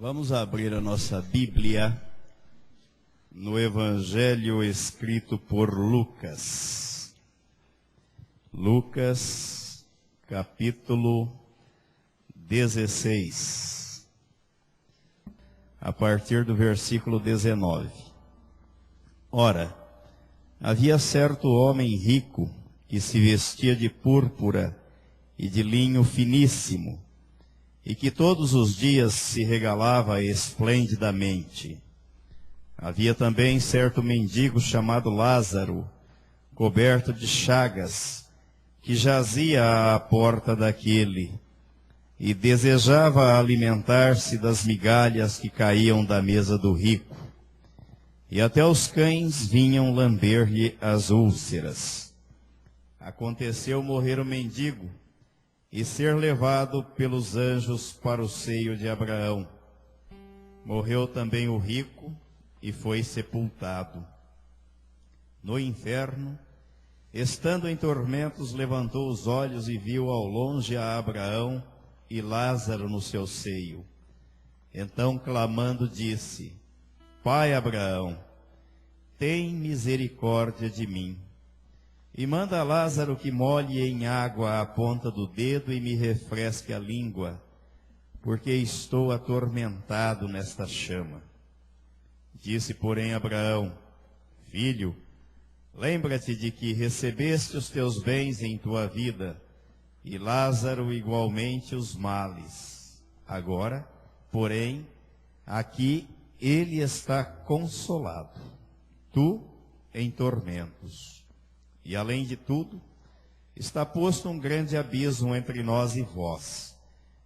Vamos abrir a nossa Bíblia no Evangelho escrito por Lucas. Lucas, capítulo 16, a partir do versículo 19. Ora, havia certo homem rico que se vestia de púrpura e de linho finíssimo, e que todos os dias se regalava esplendidamente. Havia também certo mendigo chamado Lázaro, coberto de chagas, que jazia à porta daquele, e desejava alimentar-se das migalhas que caíam da mesa do rico. E até os cães vinham lamber-lhe as úlceras. Aconteceu morrer o mendigo, e ser levado pelos anjos para o seio de Abraão. Morreu também o rico e foi sepultado. No inferno, estando em tormentos, levantou os olhos e viu ao longe a Abraão e Lázaro no seu seio. Então, clamando, disse: Pai Abraão, tem misericórdia de mim. E manda a Lázaro que molhe em água a ponta do dedo e me refresque a língua, porque estou atormentado nesta chama. Disse, porém, Abraão: Filho, lembra-te de que recebeste os teus bens em tua vida, e Lázaro igualmente os males. Agora, porém, aqui ele está consolado, tu em tormentos. E, além de tudo, está posto um grande abismo entre nós e vós,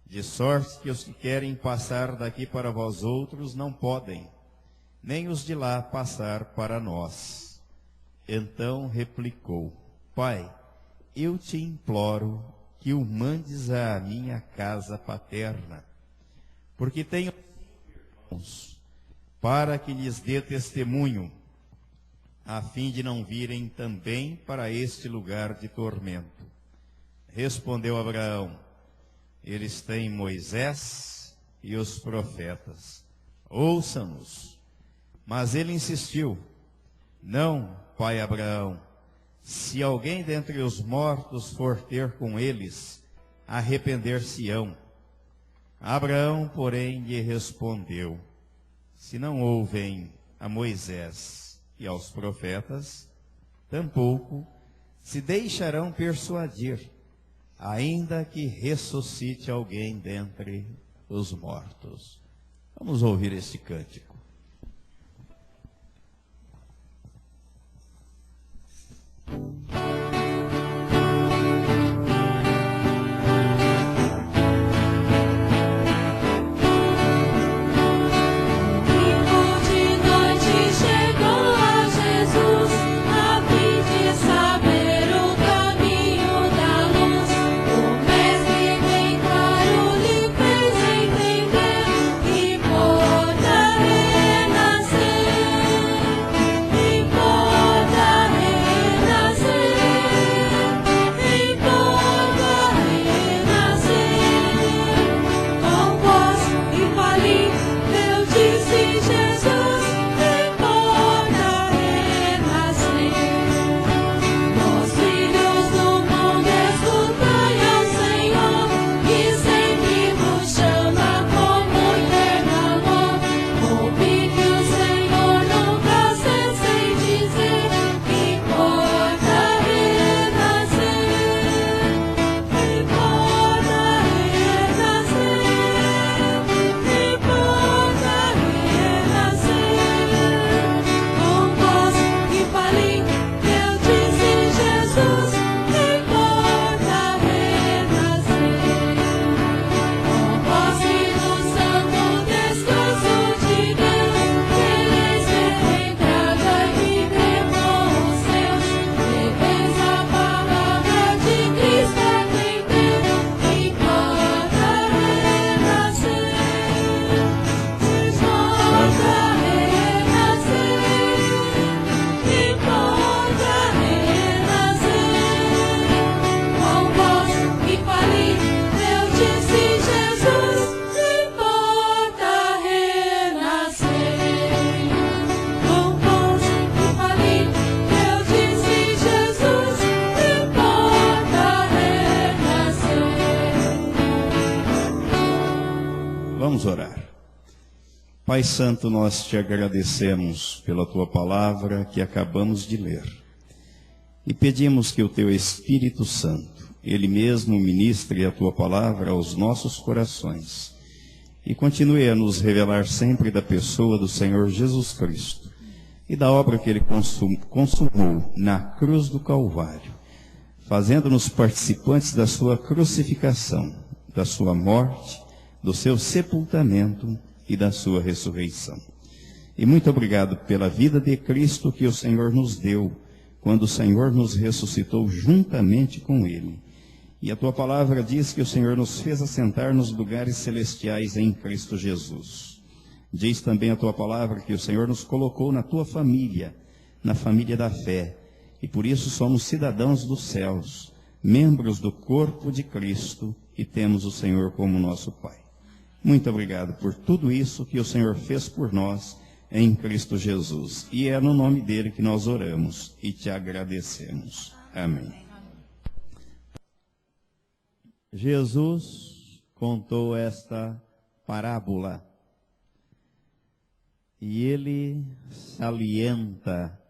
de sorte que os que querem passar daqui para vós outros não podem, nem os de lá passar para nós. Então replicou: Pai, eu te imploro que o mandes à minha casa paterna, porque tenho 5 irmãos, para que lhes dê testemunho, a fim de não virem também para este lugar de tormento. Respondeu Abraão: Eles têm Moisés e os profetas, ouçam-nos. Mas ele insistiu: Não, pai Abraão, se alguém dentre os mortos for ter com eles, arrepender-se-ão. Abraão, porém, lhe respondeu: Se não ouvem a Moisés e aos profetas, tampouco se deixarão persuadir, ainda que ressuscite alguém dentre os mortos. Vamos ouvir este cântico. Importa renascer. Vamos orar. Pai Santo, nós te agradecemos pela tua palavra que acabamos de ler. E pedimos que o teu Espírito Santo, ele mesmo ministre a tua palavra aos nossos corações e continue a nos revelar sempre da pessoa do Senhor Jesus Cristo e da obra que ele consumou na cruz do Calvário, fazendo-nos participantes da sua crucificação, da sua morte, do seu sepultamento e da sua ressurreição. E muito obrigado pela vida de Cristo que o Senhor nos deu, quando o Senhor nos ressuscitou juntamente com ele. E a tua palavra diz que o Senhor nos fez assentar nos lugares celestiais em Cristo Jesus. Diz também a tua palavra que o Senhor nos colocou na tua família, na família da fé. E por isso somos cidadãos dos céus, membros do corpo de Cristo, e temos o Senhor como nosso Pai. Muito obrigado por tudo isso que o Senhor fez por nós em Cristo Jesus. E é no nome dele que nós oramos e te agradecemos. Amém. Jesus contou esta parábola e ele salienta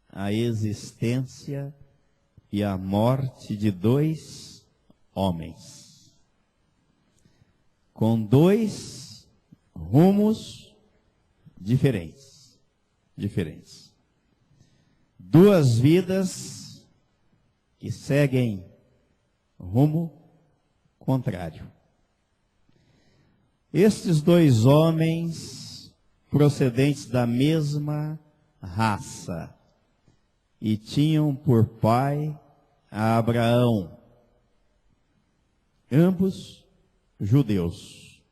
a existência e a morte de dois homens, com dois rumos diferentes. Duas vidas que seguem rumo contrário. Estes dois homens, procedentes da mesma raça, e tinham por pai a Abraão, ambos judeus.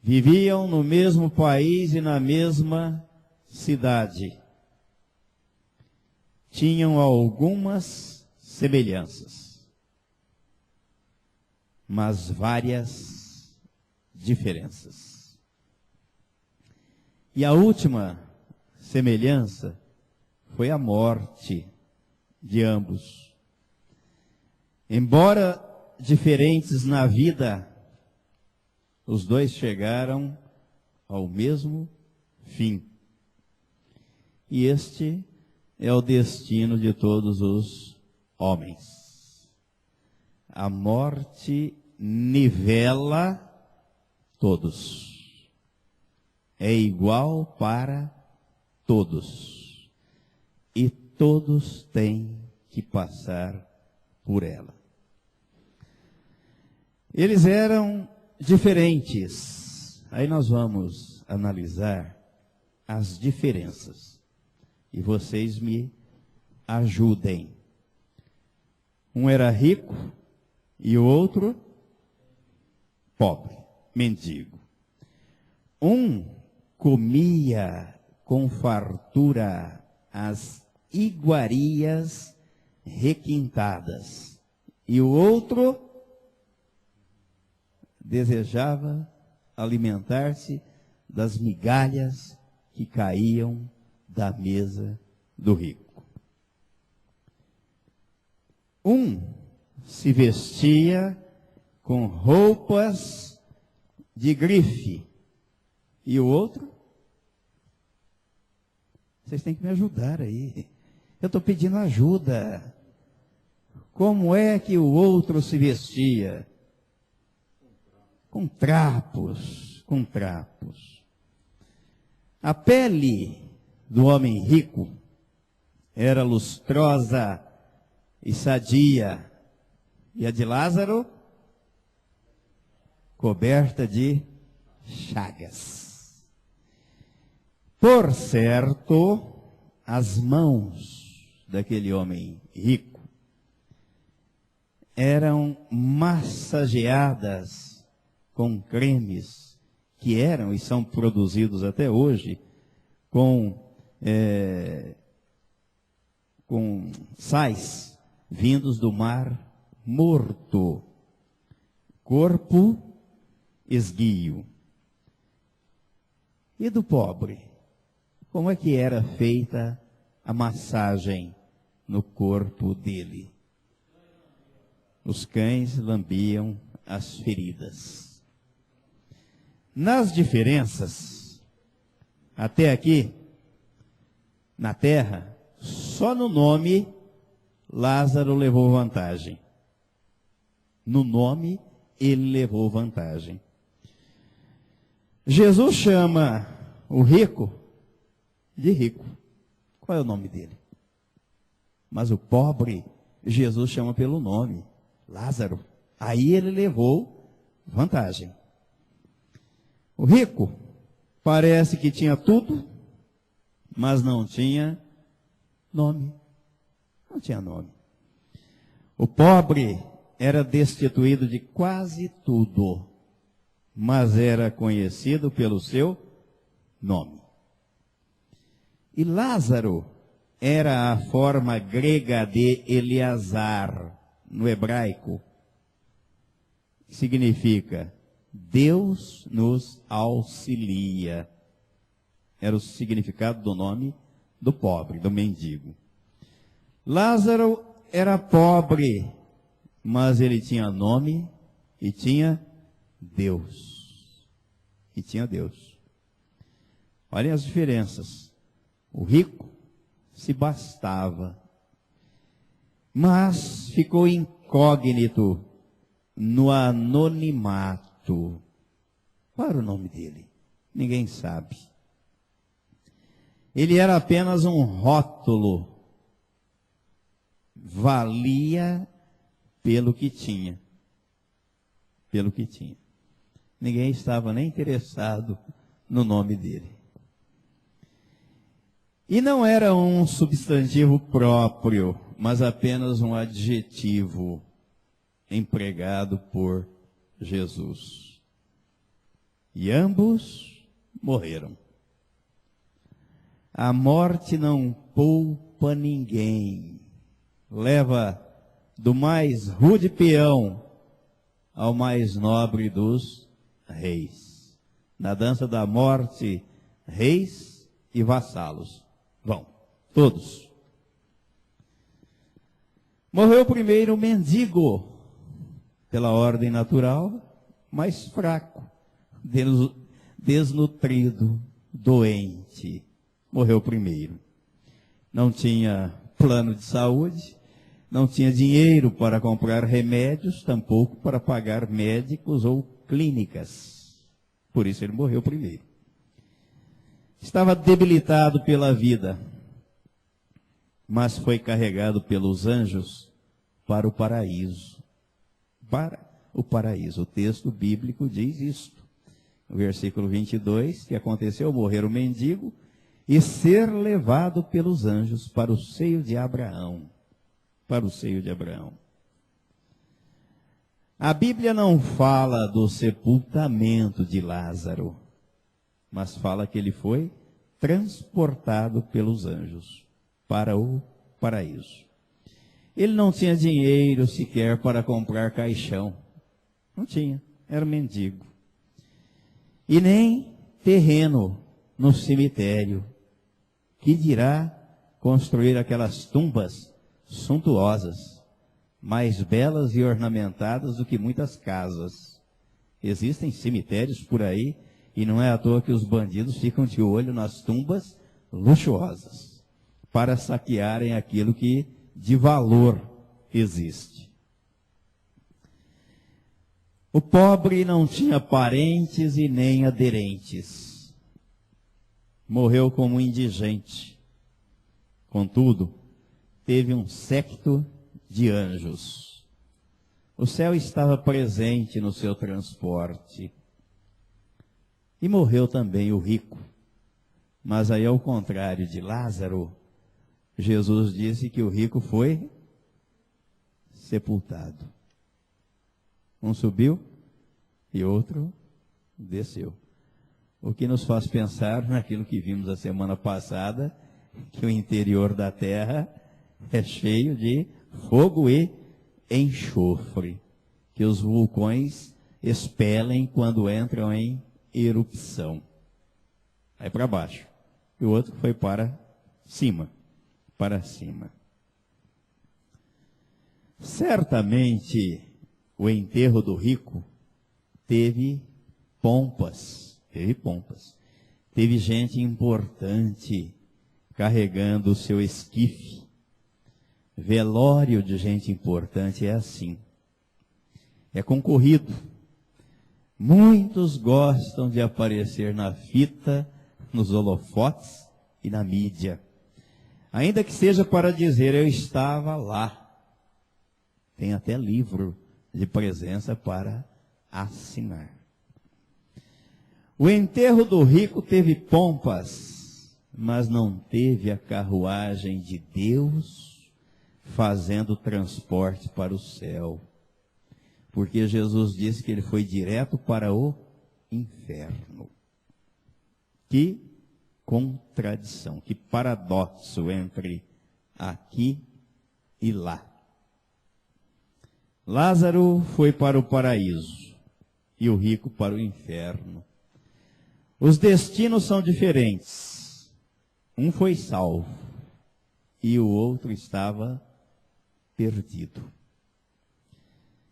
Viviam no mesmo país e na mesma cidade. Tinham algumas semelhanças, mas várias diferenças. E a última semelhança foi a morte de ambos. Embora diferentes na vida, os dois chegaram ao mesmo fim. E este é o destino de todos os homens. A morte nivela todos. É igual para todos. E todos têm que passar por ela. Eles eram diferentes. Aí nós vamos analisar as diferenças. E vocês me ajudem. Um era rico e o outro pobre, mendigo. Um comia com fartura as iguarias requintadas e o outro desejava alimentar-se das migalhas que caíam da mesa do rico. Um se vestia com roupas de grife e o outro, vocês têm que me ajudar aí. Eu estou pedindo ajuda. Como é que o outro se vestia? Com trapos. A pele do homem rico era lustrosa e sadia, e a de Lázaro coberta de chagas. Por certo, as mãos daquele homem rico eram massageadas com cremes que eram e são produzidos até hoje com sais vindos do mar Morto, corpo esguio. E do pobre? Como é que era feita a massagem no corpo dele? Os cães lambiam as feridas. Nas diferenças, até aqui, na terra, só no nome, Lázaro levou vantagem. No nome, ele levou vantagem. Jesus chama o rico de rico. Qual é o nome dele? Mas o pobre, Jesus chama pelo nome, Lázaro. Aí ele levou vantagem. O rico parece que tinha tudo, mas não tinha nome. Não tinha nome. O pobre era destituído de quase tudo, mas era conhecido pelo seu nome. E Lázaro era a forma grega de Eleazar, no hebraico. Significa, Deus nos auxilia. Era o significado do nome do pobre, do mendigo. Lázaro era pobre, mas ele tinha nome e tinha Deus. E tinha Deus. Olhem as diferenças. O rico se bastava, mas ficou incógnito no anonimato. Qual era o nome dele? Ninguém sabe. Ele era apenas um rótulo. Valia pelo que tinha. Pelo que tinha. Ninguém estava nem interessado no nome dele. E não era um substantivo próprio, mas apenas um adjetivo empregado por Jesus. E ambos morreram. A morte não poupa ninguém. Leva do mais rude peão ao mais nobre dos reis. Na dança da morte, reis e vassalos vão, todos. Morreu primeiro o mendigo, pela ordem natural, mais fraco, desnutrido, doente. Morreu primeiro. Não tinha plano de saúde, não tinha dinheiro para comprar remédios, tampouco para pagar médicos ou clínicas. Por isso ele morreu primeiro. Estava debilitado pela vida, mas foi carregado pelos anjos para o paraíso. Para o paraíso. O texto bíblico diz isto. No versículo 22, que aconteceu morrer o mendigo e ser levado pelos anjos para o seio de Abraão. Para o seio de Abraão. A Bíblia não fala do sepultamento de Lázaro, mas fala que ele foi transportado pelos anjos para o paraíso. Ele não tinha dinheiro sequer para comprar caixão. Não tinha, era mendigo. E nem terreno no cemitério. Que dirá construir aquelas tumbas suntuosas, mais belas e ornamentadas do que muitas casas. Existem cemitérios por aí, e não é à toa que os bandidos ficam de olho nas tumbas luxuosas, para saquearem aquilo que de valor existe. O pobre não tinha parentes e nem aderentes. Morreu como indigente. Contudo, teve um séquito de anjos. O céu estava presente no seu transporte. E morreu também o rico. Mas aí, ao contrário de Lázaro, Jesus disse que o rico foi sepultado. Um subiu e outro desceu. O que nos faz pensar naquilo que vimos a semana passada, que o interior da terra é cheio de fogo e enxofre, que os vulcões expelem quando entram em erupção. Aí para baixo. E o outro foi para cima. Para cima. Certamente, o enterro do rico teve pompas, teve pompas. Teve gente importante carregando o seu esquife. Velório de gente importante é assim. É concorrido. Muitos gostam de aparecer na fita, nos holofotes e na mídia. Ainda que seja para dizer, eu estava lá. Tem até livro de presença para assinar. O enterro do rico teve pompas, mas não teve a carruagem de Deus fazendo transporte para o céu. Porque Jesus disse que ele foi direto para o inferno. Que contradição, que paradoxo entre aqui e lá. Lázaro foi para o paraíso e o rico para o inferno. Os destinos são diferentes. Um foi salvo e o outro estava perdido.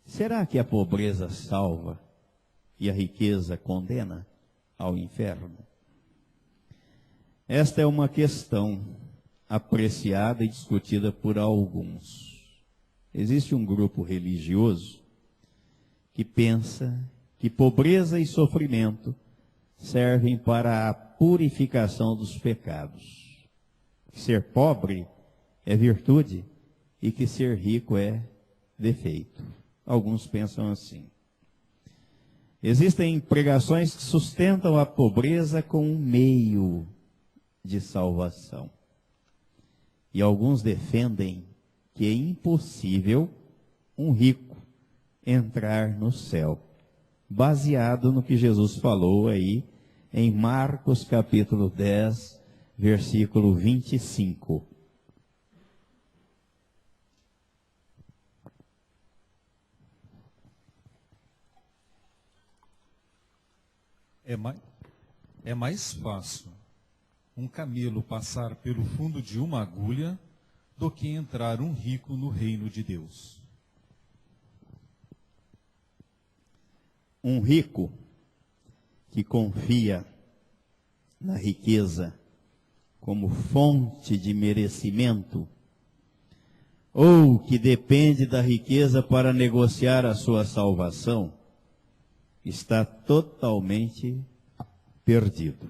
Será que a pobreza salva e a riqueza condena ao inferno? Esta é uma questão apreciada e discutida por alguns. Existe um grupo religioso que pensa que pobreza e sofrimento servem para a purificação dos pecados. Que ser pobre é virtude e que ser rico é defeito. Alguns pensam assim. Existem pregações que sustentam a pobreza como um meio de salvação. E alguns defendem que é impossível um rico entrar no céu, baseado no que Jesus falou aí em Marcos capítulo 10, versículo 25. É mais fácil um camelo passar pelo fundo de uma agulha do que entrar um rico no reino de Deus. Um rico que confia na riqueza como fonte de merecimento, ou que depende da riqueza para negociar a sua salvação, está totalmente perdido.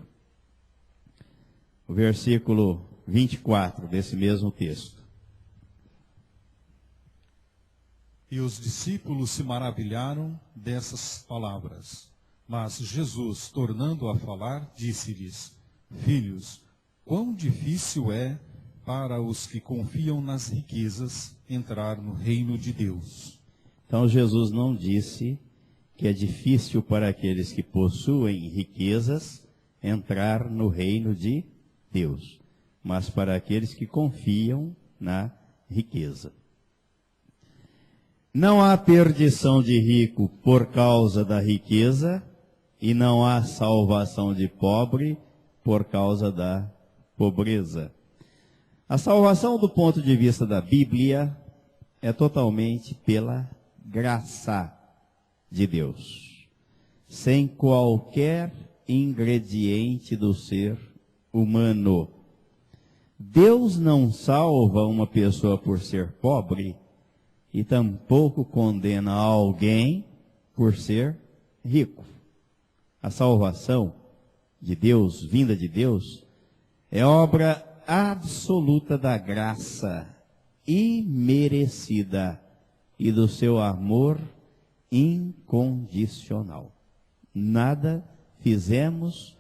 O versículo 24 desse mesmo texto. E os discípulos se maravilharam dessas palavras. Mas Jesus, tornando a falar, disse-lhes: Filhos, quão difícil é para os que confiam nas riquezas entrar no reino de Deus. Então Jesus não disse que é difícil para aqueles que possuem riquezas entrar no reino de Deus, mas para aqueles que confiam na riqueza. Não há perdição de rico por causa da riqueza e não há salvação de pobre por causa da pobreza. A salvação do ponto de vista da Bíblia é totalmente pela graça de Deus, sem qualquer ingrediente do ser humano. Deus não salva uma pessoa por ser pobre e tampouco condena alguém por ser rico. A salvação de Deus, vinda de Deus, é obra absoluta da graça imerecida e do seu amor incondicional. Nada fizemos,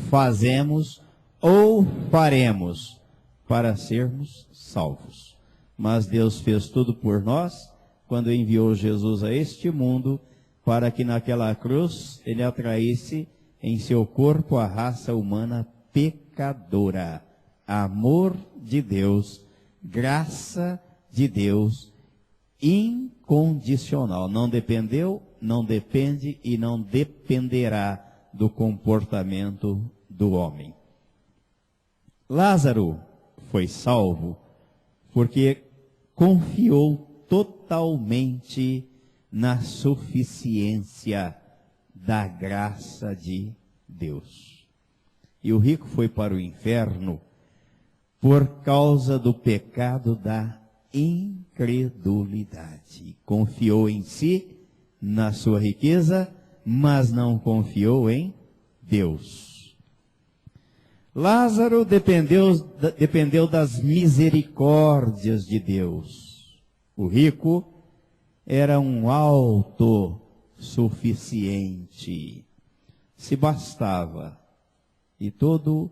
fazemos ou faremos para sermos salvos. Mas Deus fez tudo por nós quando enviou Jesus a este mundo para que naquela cruz ele atraísse em seu corpo a raça humana pecadora. Amor de Deus, graça de Deus incondicional. Não dependeu, não depende e não dependerá do comportamento do homem. Lázaro foi salvo porque confiou totalmente na suficiência da graça de Deus. E o rico foi para o inferno por causa do pecado da incredulidade. Confiou em si, na sua riqueza, mas não confiou em Deus. Lázaro dependeu das misericórdias de Deus. O rico era um autossuficiente. Se bastava. E todo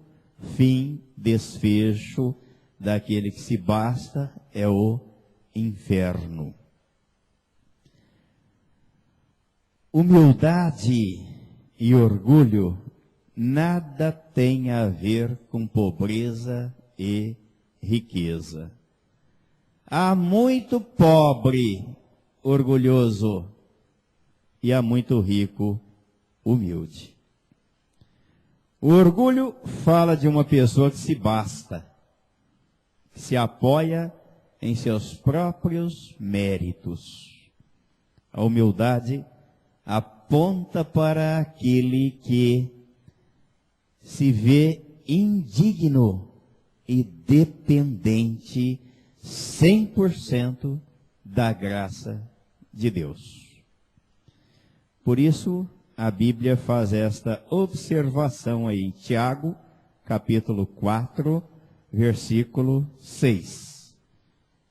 fim, desfecho daquele que se basta é o inferno. Humildade e orgulho nada tem a ver com pobreza e riqueza. Há muito pobre orgulhoso e há muito rico humilde. O orgulho fala de uma pessoa que se basta, que se apoia em seus próprios méritos. A humildade aponta para aquele que se vê indigno e dependente 100% da graça de Deus. Por isso, a Bíblia faz esta observação aí, Tiago, capítulo 4, versículo 6.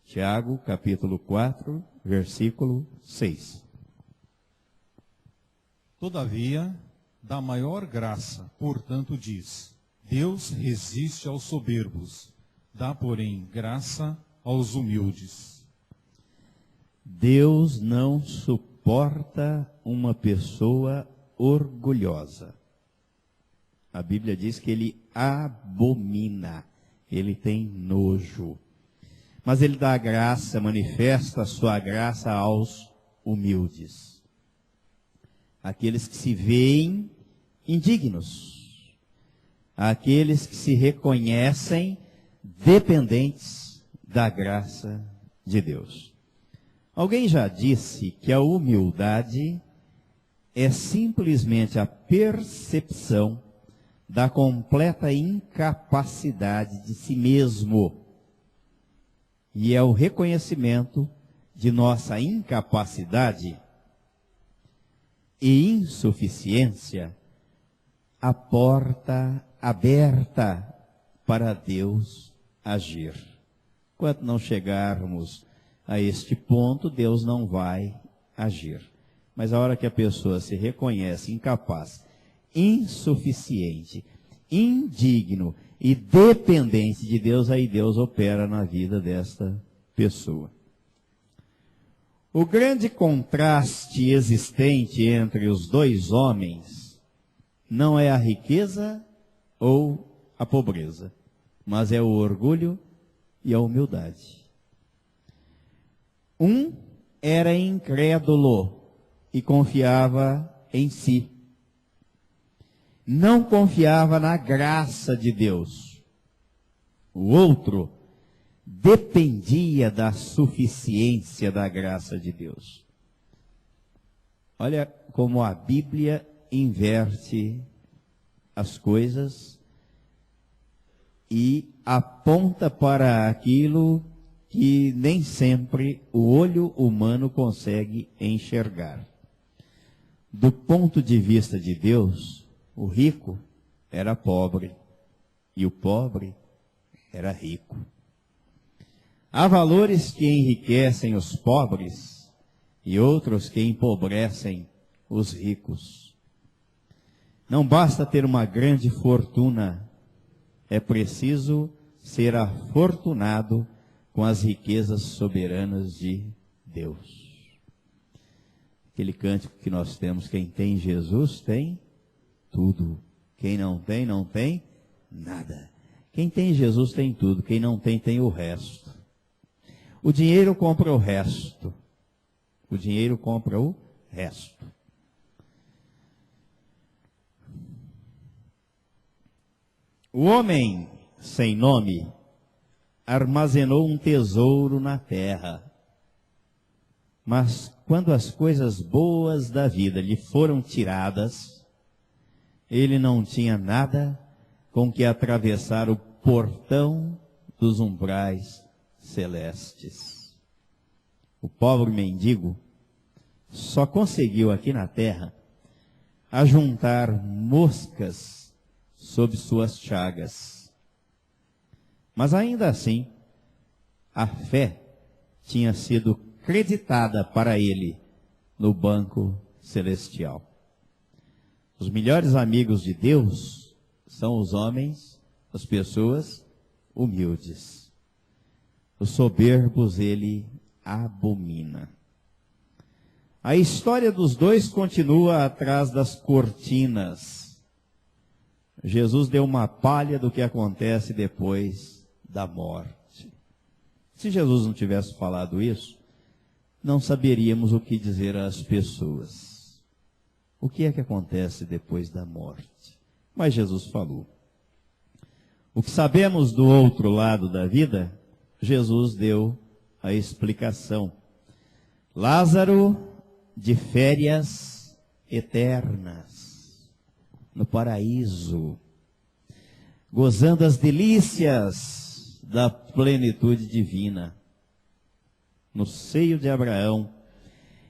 Tiago, capítulo 4, versículo 6. Todavia, da maior graça, portanto, diz: Deus resiste aos soberbos, dá, porém, graça aos humildes. Deus não suporta uma pessoa orgulhosa. A Bíblia diz que ele abomina, ele tem nojo. Mas ele dá graça, manifesta a sua graça aos humildes. Aqueles que se veem indignos. Aqueles que se reconhecem dependentes da graça de Deus. Alguém já disse que a humildade é simplesmente a percepção da completa incapacidade de si mesmo. E é o reconhecimento de nossa incapacidade e insuficiência a porta aberta para Deus agir. Enquanto não chegarmos a este ponto, Deus não vai agir. Mas a hora que a pessoa se reconhece incapaz, insuficiente, indigno e dependente de Deus, aí Deus opera na vida desta pessoa. O grande contraste existente entre os dois homens não é a riqueza ou a pobreza, mas é o orgulho e a humildade. Um era incrédulo e confiava em si. Não confiava na graça de Deus. O outro dependia da suficiência da graça de Deus. Olha como a Bíblia inverte as coisas e aponta para aquilo que nem sempre o olho humano consegue enxergar. Do ponto de vista de Deus, o rico era pobre e o pobre era rico. Há valores que enriquecem os pobres e outros que empobrecem os ricos. Não basta ter uma grande fortuna, é preciso ser afortunado com as riquezas soberanas de Deus. Aquele cântico que nós temos, quem tem Jesus tem tudo. Quem não tem, não tem nada. Quem tem Jesus tem tudo, quem não tem, tem o resto. O dinheiro compra o resto. O dinheiro compra o resto. O homem sem nome armazenou um tesouro na terra. Mas quando as coisas boas da vida lhe foram tiradas, ele não tinha nada com que atravessar o portão dos umbrais celestes. O pobre mendigo só conseguiu aqui na terra ajuntar moscas sob suas chagas. Mas ainda assim, a fé tinha sido creditada para ele no banco celestial. Os melhores amigos de Deus são os homens, as pessoas humildes. Os soberbos ele abomina. A história dos dois continua atrás das cortinas. Jesus deu uma palha do que acontece depois da morte. Se Jesus não tivesse falado isso, não saberíamos o que dizer às pessoas. O que é que acontece depois da morte? Mas Jesus falou. O que sabemos do outro lado da vida, Jesus deu a explicação. Lázaro de férias eternas, no paraíso, gozando as delícias da plenitude divina. No seio de Abraão,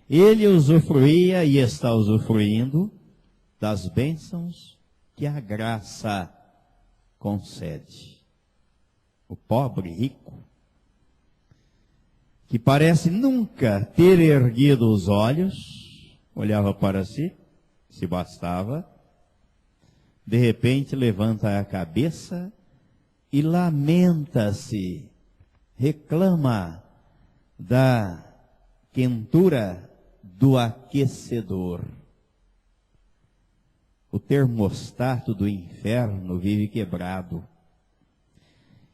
ele usufruía e está usufruindo das bênçãos que a graça concede. O pobre rico, que parece nunca ter erguido os olhos, olhava para si, se bastava, de repente levanta a cabeça e lamenta-se, reclama da quentura do aquecedor. O termostato do inferno vive quebrado.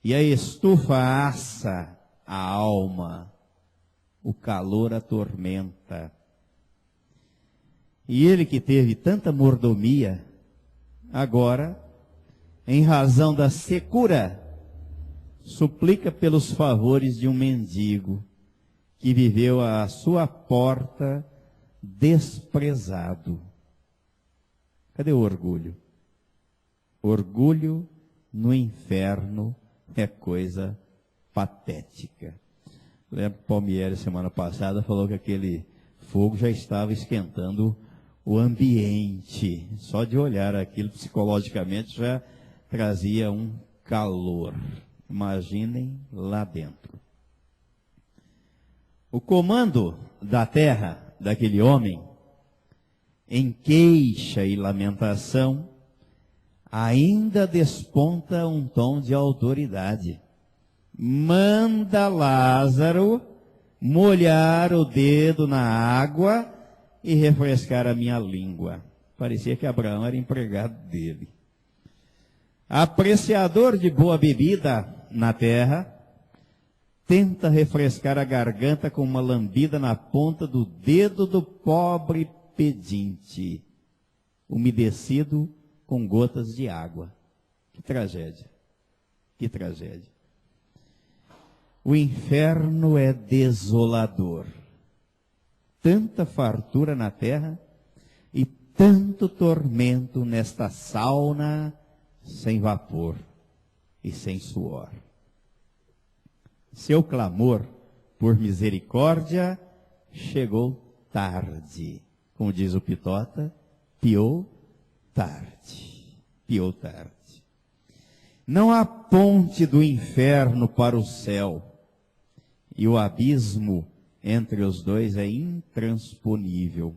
E a estufa assa a alma. O calor atormenta. E ele que teve tanta mordomia, agora, em razão da secura, suplica pelos favores de um mendigo que viveu à sua porta desprezado. Cadê o orgulho? Orgulho no inferno é coisa patética. Lembro que o Palmieri, semana passada, falou que aquele fogo já estava esquentando o ambiente. Só de olhar aquilo psicologicamente já trazia um calor. Imaginem lá dentro. O comando da terra daquele homem, em queixa e lamentação, ainda desponta um tom de autoridade. Manda Lázaro molhar o dedo na água e refrescar a minha língua. Parecia que Abraão era empregado dele. Apreciador de boa bebida na terra, tenta refrescar a garganta com uma lambida na ponta do dedo do pobre pedinte, umedecido com gotas de água. Que tragédia, que tragédia. O inferno é desolador. Tanta fartura na terra e tanto tormento nesta sauna sem vapor e sem suor. Seu clamor por misericórdia chegou tarde. Como diz o Pitota, piou tarde. Piou tarde. Não há ponte do inferno para o céu. E o abismo entre os dois é intransponível.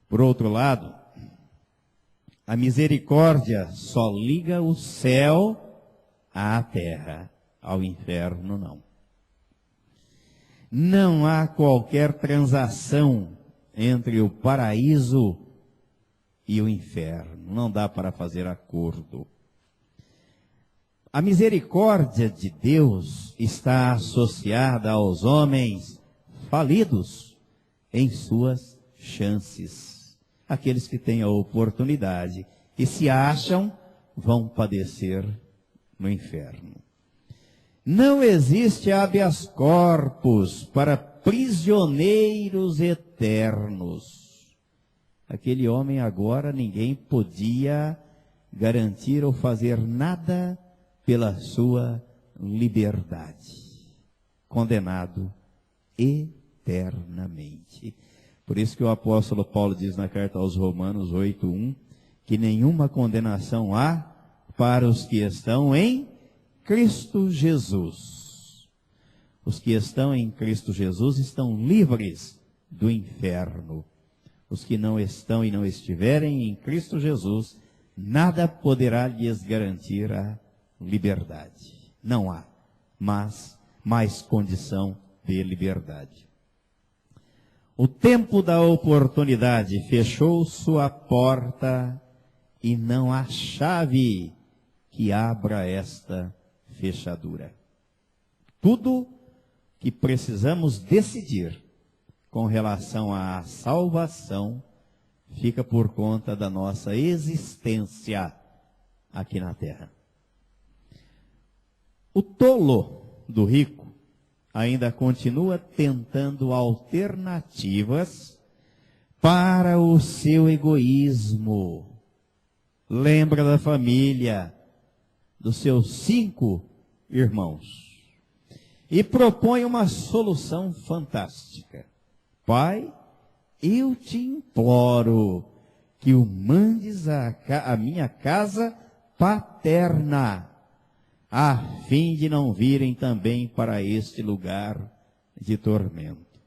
Por outro lado, a misericórdia só liga o céu à terra, ao inferno não. Não há qualquer transação entre o paraíso e o inferno. Não dá para fazer acordo. A misericórdia de Deus está associada aos homens falidos em suas chances. Aqueles que têm a oportunidade e se acham vão padecer no inferno. Não existe habeas corpus para prisioneiros eternos. Aquele homem agora ninguém podia garantir ou fazer nada pela sua liberdade. Condenado eternamente. Por isso que o apóstolo Paulo diz na carta aos Romanos 8:1, que nenhuma condenação há para os que estão em Cristo Jesus. Os que estão em Cristo Jesus estão livres do inferno. Os que não estão e não estiverem em Cristo Jesus, nada poderá lhes garantir a liberdade. Não há mais condição de liberdade. O tempo da oportunidade fechou sua porta e não há chave que abra esta fechadura. Tudo que precisamos decidir com relação à salvação fica por conta da nossa existência aqui na terra. O tolo do rico ainda continua tentando alternativas para o seu egoísmo. Lembra da família, dos seus 5 irmãos. E propõe uma solução fantástica. Pai, eu te imploro que o mandes à minha casa paterna, a fim de não virem também para este lugar de tormento.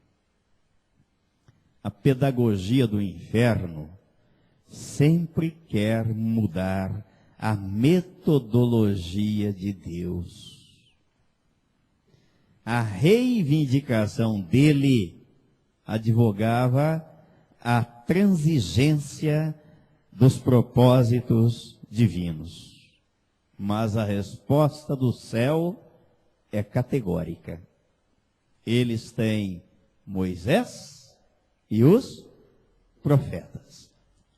A pedagogia do inferno sempre quer mudar a metodologia de Deus. A reivindicação dele advogava a transigência dos propósitos divinos. Mas a resposta do céu é categórica. Eles têm Moisés e os profetas.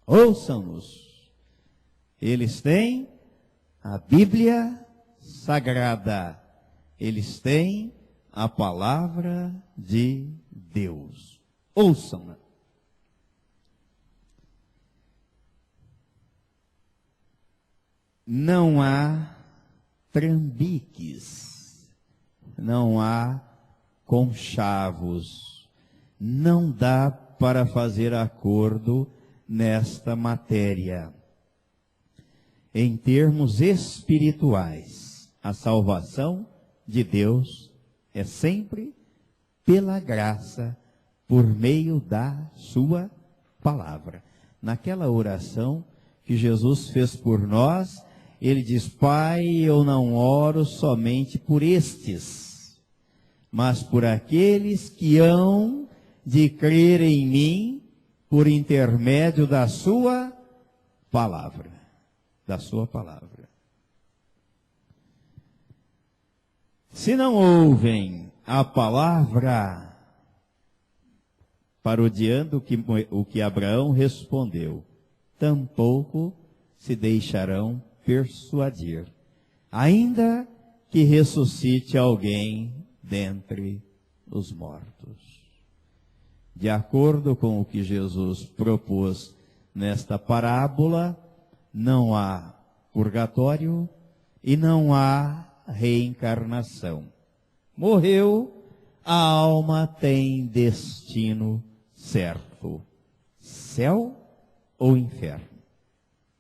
Ouçam-nos. Eles têm a Bíblia Sagrada. Eles têm a palavra de Deus. Ouçam-na. Não há trambiques, não há conchavos, não dá para fazer acordo nesta matéria. Em termos espirituais, a salvação de Deus é sempre pela graça, por meio da sua palavra. Naquela oração que Jesus fez por nós, ele diz: Pai, eu não oro somente por estes, mas por aqueles que hão de crer em mim por intermédio da sua palavra. Da sua palavra. Se não ouvem a palavra, parodiando o que Abraão respondeu, tampouco se deixarão persuadir, ainda que ressuscite alguém dentre os mortos. De acordo com o que Jesus propôs nesta parábola, não há purgatório e não há reencarnação. Morreu, a alma tem destino certo: céu ou inferno.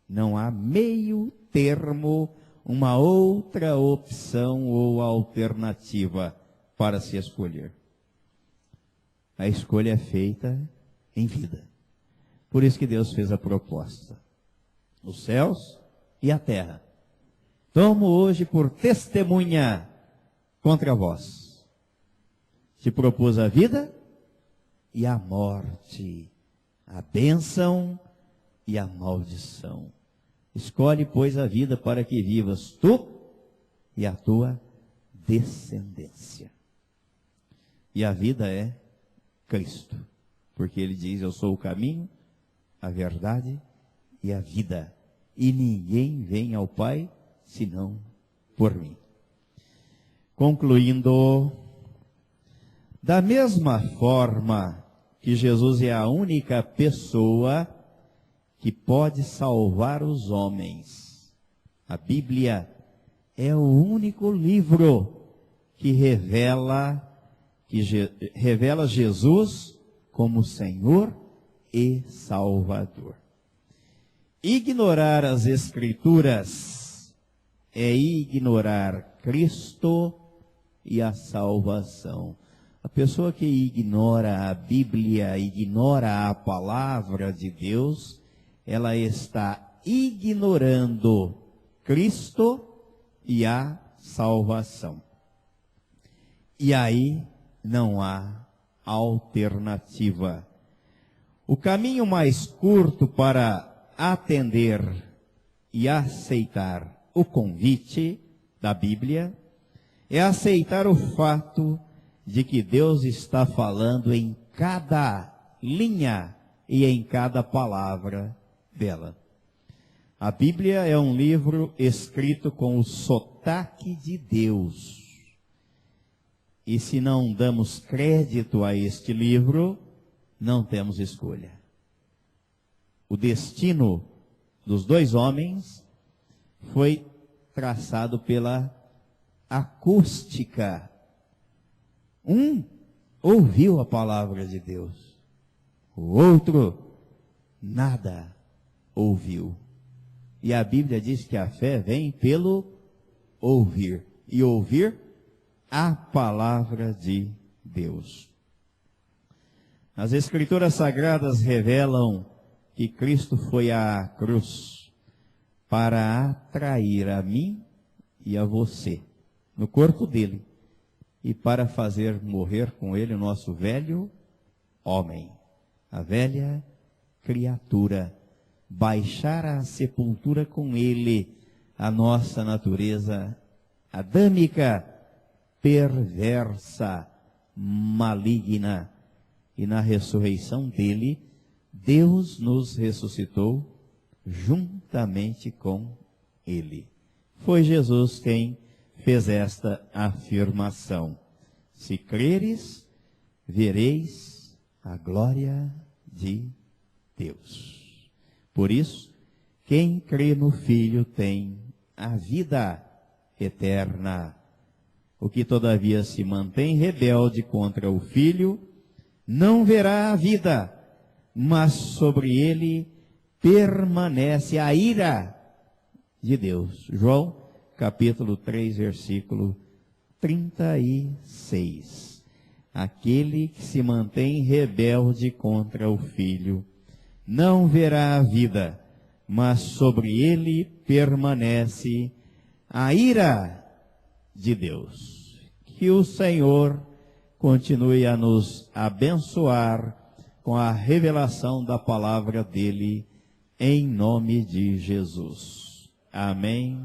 Não há meio termo, uma outra opção ou alternativa para se escolher. A escolha é feita em vida. Por isso que Deus fez a proposta. Os céus e a terra tomo hoje por testemunha contra vós. Te propus a vida e a morte, a bênção e a maldição. Escolhe, pois, a vida para que vivas tu e a tua descendência. E a vida é Cristo, porque ele diz: eu sou o caminho, a verdade e a vida, e ninguém vem ao Pai senão por mim. Concluindo, Da mesma forma que Jesus é a única pessoa que pode salvar os homens, a Bíblia é o único livro que revela Jesus como Senhor e Salvador. Ignorar as Escrituras é ignorar Cristo e a salvação. A pessoa que ignora a Bíblia, ignora a palavra de Deus, ela está ignorando Cristo e a salvação. E aí não há alternativa. O caminho mais curto para atender e aceitar o convite da Bíblia é aceitar o fato de que Deus está falando em cada linha e em cada palavra dela. A Bíblia é um livro escrito com o sotaque de Deus. E se não damos crédito a este livro, não temos escolha. O destino dos dois homens foi traçado pela acústica. Um ouviu a palavra de Deus, o outro nada ouviu. E a Bíblia diz que a fé vem pelo ouvir, e ouvir a palavra de Deus. As Escrituras Sagradas revelam que Cristo foi à cruz para atrair a mim e a você no corpo dele e para fazer morrer com ele o nosso velho homem, a velha criatura, baixar à sepultura com ele a nossa natureza adâmica, perversa, maligna. E na ressurreição dele, Deus nos ressuscitou juntamente com ele. Foi Jesus quem fez esta afirmação: se creres, vereis a glória de Deus. Por isso, quem crê no Filho tem a vida eterna. O que todavia se mantém rebelde contra o Filho, não verá a vida, mas sobre ele permanece a ira de Deus. João, capítulo 3, versículo 36. Aquele que se mantém rebelde contra o Filho, não verá a vida, mas sobre ele permanece a ira de Deus. Que o Senhor continue a nos abençoar com a revelação da palavra dele, em nome de Jesus. Amém.